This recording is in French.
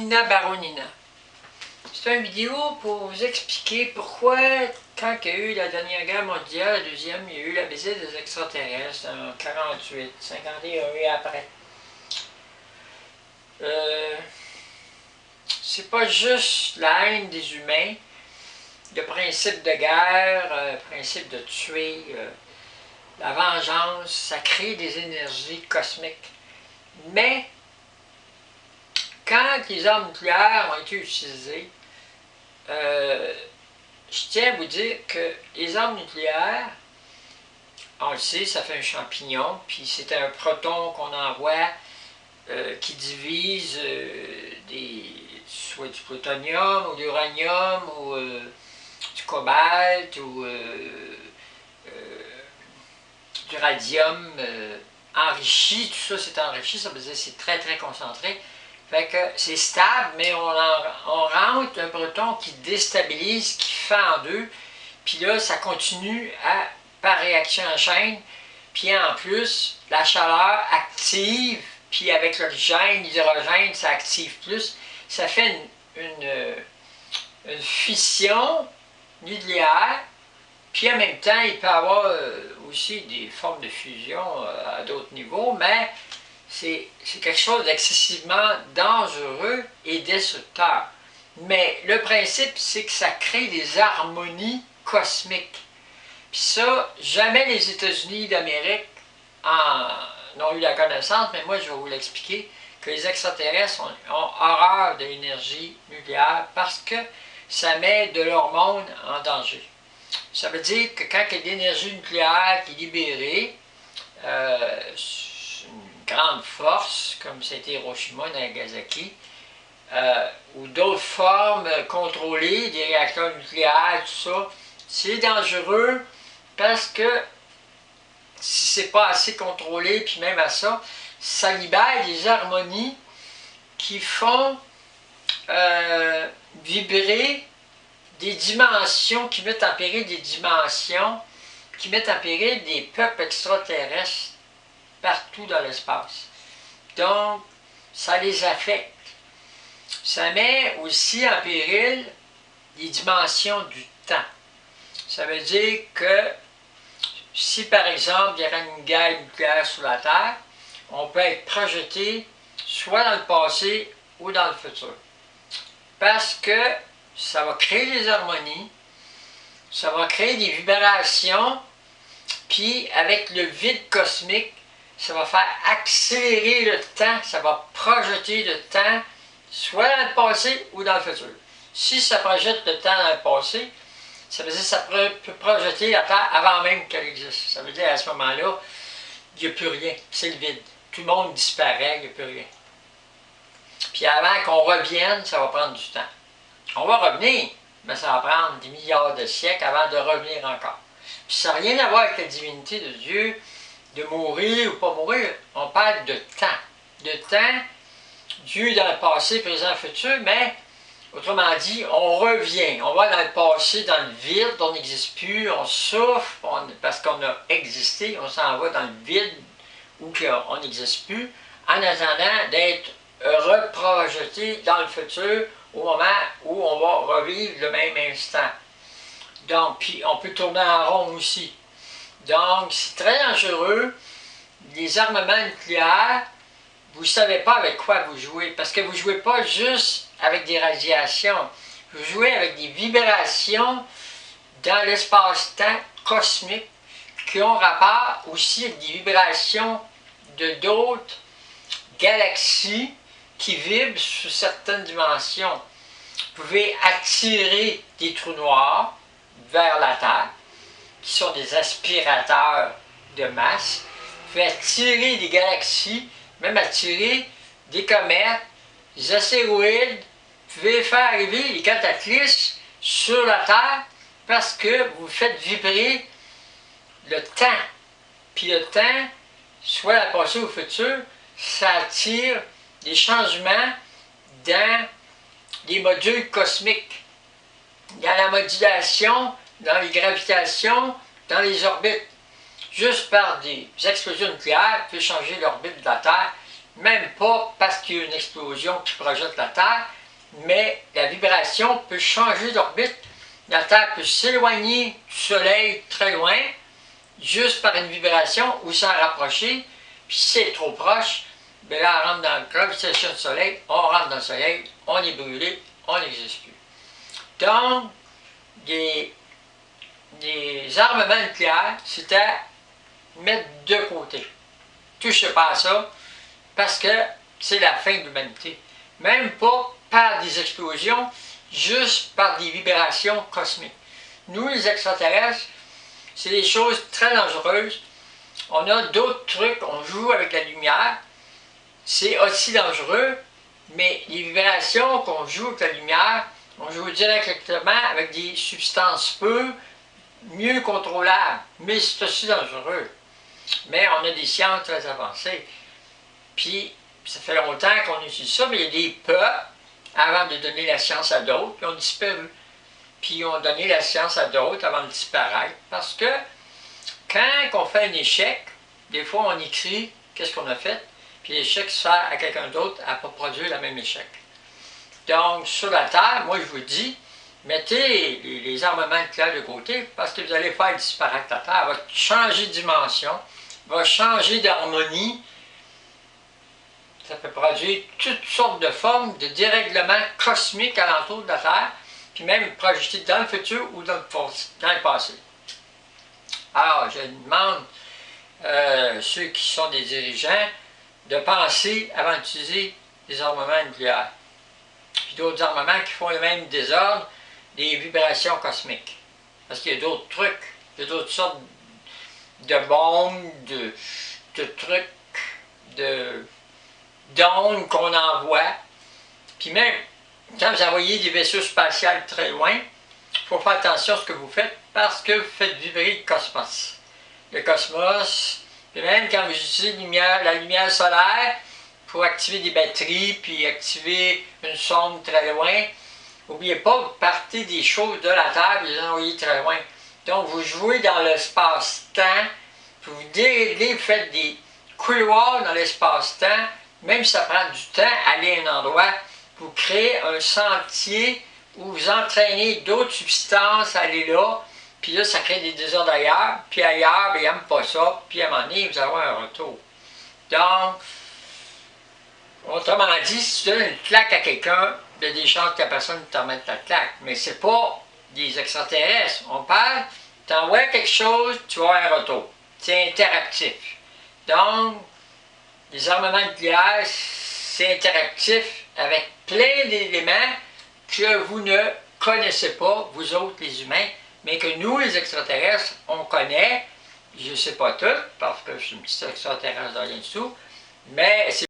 Nina Baronina. C'est une vidéo pour vous expliquer pourquoi, quand il y a eu la dernière guerre mondiale, la deuxième, il y a eu la visite des extraterrestres en 48, 51 et après. C'est pas juste la haine des humains, le principe de guerre, le principe de tuer, la vengeance, ça crée des énergies cosmiques. Mais, quand les armes nucléaires ont été utilisées, je tiens à vous dire que les armes nucléaires, on le sait, ça fait un champignon, puis c'est un proton qu'on envoie qui divise soit du plutonium ou de l'uranium ou du cobalt ou du radium enrichi, tout ça c'est enrichi, ça veut dire que c'est très très concentré. Fait que c'est stable, mais on rentre un proton qui déstabilise, qui fait en deux, puis là ça continue par réaction en chaîne, puis en plus la chaleur active, puis avec l'oxygène, l'hydrogène, ça active plus, ça fait une fission nucléaire, puis en même temps, il peut y avoir aussi des formes de fusion à d'autres niveaux, mais c'est quelque chose d'excessivement dangereux et destructeur. Mais le principe, c'est que ça crée des harmonies cosmiques. Puis ça, jamais les États-Unis d'Amérique n'ont eu la connaissance, mais moi je vais vous l'expliquer, que les extraterrestres ont horreur de l'énergie nucléaire parce que ça met de leur monde en danger. Ça veut dire que quand il y a de l'énergie nucléaire qui est libérée, une grande force, comme c'était Hiroshima, Nagasaki, ou d'autres formes contrôlées, des réacteurs nucléaires, tout ça, c'est dangereux parce que si c'est pas assez contrôlé, puis même à ça, ça libère des harmonies qui font vibrer des dimensions, qui mettent en péril des dimensions, qui mettent en péril des peuples extraterrestres partout dans l'espace. Donc, ça les affecte. Ça met aussi en péril les dimensions du temps. Ça veut dire que si par exemple il y aurait une guerre nucléaire sur la Terre, on peut être projeté soit dans le passé ou dans le futur. Parce que ça va créer des harmonies, ça va créer des vibrations, puis avec le vide cosmique, ça va faire accélérer le temps, ça va projeter le temps, soit dans le passé ou dans le futur. Si ça projette le temps dans le passé, ça veut dire que ça peut projeter la Terre avant même qu'elle existe. Ça veut dire à ce moment-là, il n'y a plus rien, c'est le vide. Tout le monde disparaît, il n'y a plus rien. Puis avant qu'on revienne, ça va prendre du temps. On va revenir, mais ça va prendre des milliards de siècles avant de revenir encore. Puis ça n'a rien à voir avec la divinité de Dieu, de mourir ou pas mourir. On parle de temps. De temps, Dieu dans le passé, présent, futur, mais autrement dit, on revient. On va dans le passé, dans le vide, on n'existe plus, on souffre, parce qu'on a existé, on s'en va dans le vide où on n'existe plus, en attendant d'être reprojeté dans le futur au moment où on va revivre le même instant. Donc, puis on peut tourner en rond aussi. Donc, c'est très dangereux. Les armements nucléaires, vous ne savez pas avec quoi vous jouez, parce que vous ne jouez pas juste avec des radiations, vous jouez avec des vibrations dans l'espace-temps cosmique qui ont rapport aussi avec des vibrations de d'autres galaxies qui vibrent sous certaines dimensions. Vous pouvez attirer des trous noirs vers la Terre, qui sont des aspirateurs de masse. Vous pouvez attirer des galaxies, même attirer des comètes, des astéroïdes. Vous pouvez faire arriver les cataclysmes sur la Terre parce que vous faites vibrer le temps. Puis le temps, soit le passé ou le futur, ça attire des changements dans les modules cosmiques, dans la modulation, dans les gravitations, dans les orbites. Juste par des explosions nucléaires, peut changer l'orbite de la Terre, même pas parce qu'il y a une explosion qui projette la Terre, mais la vibration peut changer d'orbite. La Terre peut s'éloigner du Soleil très loin, juste par une vibration, ou s'en rapprocher, puis si c'est trop proche, bien là, on rentre dans la gravitation du Soleil, on rentre dans le Soleil, on est brûlé, on n'existe plus. Donc, des armements nucléaires, c'était à mettre de côté. Touchez pas à ça, parce que c'est la fin de l'humanité. Même pas par des explosions, juste par des vibrations cosmiques. Nous, les extraterrestres, c'est des choses très dangereuses. On a d'autres trucs, on joue avec la lumière, c'est aussi dangereux, mais les vibrations qu'on joue avec la lumière, on joue directement avec des substances peu, mieux contrôlables, mais c'est aussi dangereux. Mais on a des sciences très avancées. Puis, ça fait longtemps qu'on utilise ça, mais il y a des peuples, avant de donner la science à d'autres, qui ont disparu. Puis, ils ont donné la science à d'autres avant de disparaître. Parce que, quand on fait un échec, des fois, on écrit qu'est-ce qu'on a fait, puis l'échec sert à quelqu'un d'autre à ne pas produire le même échec. Donc, sur la Terre, moi, je vous dis, mettez les armements nucléaires de côté, parce que vous allez faire disparaître la Terre. Elle va changer de dimension, va changer d'harmonie. Ça peut produire toutes sortes de formes de dérèglements cosmiques alentour de la Terre, puis même projeter dans le futur ou dans le passé. Alors, je demande ceux qui sont des dirigeants de penser avant d'utiliser des armements nucléaires. Puis d'autres armements qui font le même désordre, des vibrations cosmiques. Parce qu'il y a d'autres trucs, il y a d'autres sortes de bombes, de trucs, d'ondes qu'on envoie. Puis même, quand vous envoyez des vaisseaux spatiaux très loin, il faut faire attention à ce que vous faites parce que vous faites vibrer le cosmos. Le cosmos, puis même quand vous utilisez la lumière solaire pour activer des batteries, puis activer une sonde très loin, n'oubliez pas, vous partez des choses de la Terre et les envoyez très loin. Donc vous jouez dans l'espace-temps, puis vous déréglez, vous faites des couloirs dans l'espace-temps, même si ça prend du temps à aller à un endroit, vous créez un sentier où vous entraînez d'autres substances à aller là, puis là, ça crée des désordres ailleurs, puis ailleurs, ben, ils n'aiment pas ça, puis à un moment donné, vous avez un retour. Donc, autrement dit, si tu donnes une claque à quelqu'un, il y a des chances que la personne te remette la claque, mais c'est pas des extraterrestres. On parle, tu envoies quelque chose, tu vas avoir un retour. C'est interactif. Donc, les armements nucléaires, c'est interactif avec plein d'éléments que vous ne connaissez pas, vous autres les humains, mais que nous, les extraterrestres, on connaît. Je ne sais pas tout, parce que je suis un petit extraterrestre de rien du tout, mais c'est